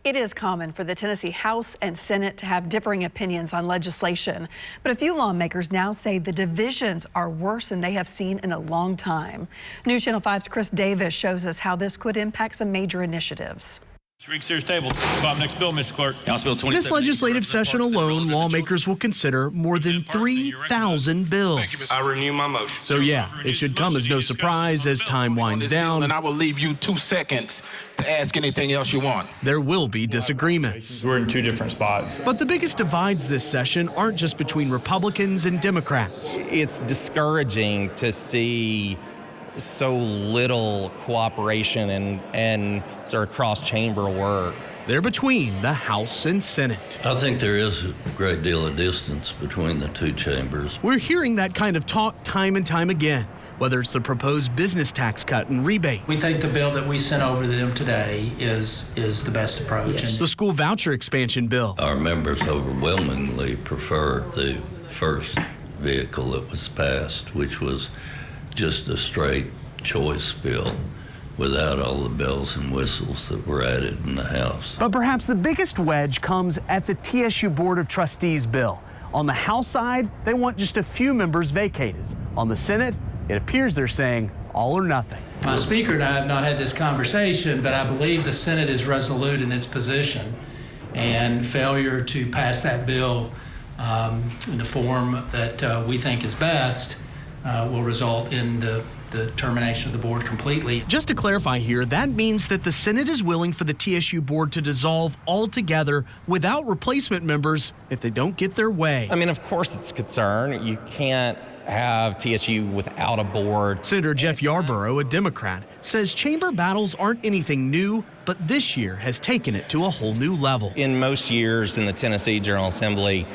It is common for the Tennessee House and Senate to have differing opinions on legislation, but a few lawmakers now say the divisions are worse than they have seen in a long time. News Channel 5's Chris Davis shows us how this could impact some major initiatives. Reconsider table. Next bill, Mr. Clerk. House Bill 27. This legislative session alone, lawmakers will consider more than 3,000 bills. I renew my motion. So yeah, it should come as no surprise as time winds down. And I will leave you 2 seconds to ask anything else you want. There will be disagreements. We're in two different spots. But the biggest divides this session aren't just between Republicans and Democrats. It's discouraging to see so little cooperation and sort of cross-chamber work. They're between the House and Senate. I think there is a great deal of distance between the two chambers. We're hearing that kind of talk time and time again, whether it's the proposed business tax cut and rebate. We think the bill that we sent over to them today is the best approach. Yes. The school voucher expansion bill. Our members overwhelmingly prefer the first vehicle that was passed, which was just a straight choice bill without all the bells and whistles that were added in the House. But perhaps the biggest wedge comes at the TSU Board of Trustees bill. On the House side, they want just a few members vacated. On the Senate, it appears they're saying all or nothing. My speaker and I have not had this conversation, but I believe the Senate is resolute in its position, and failure to pass that bill in the form that we think is best will result in the termination of the board completely. Just to clarify here, that means that the Senate is willing for the TSU board to dissolve altogether without replacement members if they don't get their way. I mean, of course it's a concern. You can't have TSU without a board. Senator Jeff Yarborough, a Democrat, says chamber battles aren't anything new, but this year has taken it to a whole new level. In most years in the Tennessee General Assembly,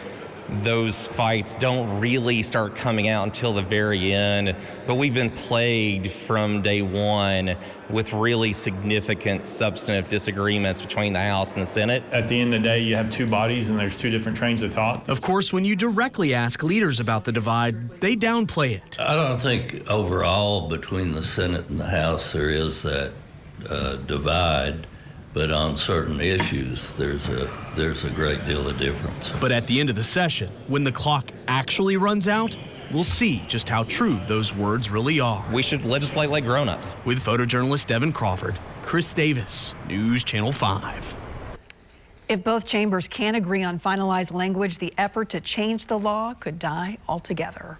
those fights don't really start coming out until the very end, but we've been plagued from day one with really significant substantive disagreements between the House and the Senate. At the end of the day, you have two bodies and there's two different trains of thought. Of course, when you directly ask leaders about the divide, they downplay it. I don't think overall between the Senate and the House there is that divide. But on certain issues, there's a great deal of difference. But at the end of the session, when the clock actually runs out, we'll see just how true those words really are. We should legislate like grown-ups. With photojournalist Devin Crawford, Chris Davis, News Channel 5. If both chambers can't agree on finalized language, the effort to change the law could die altogether.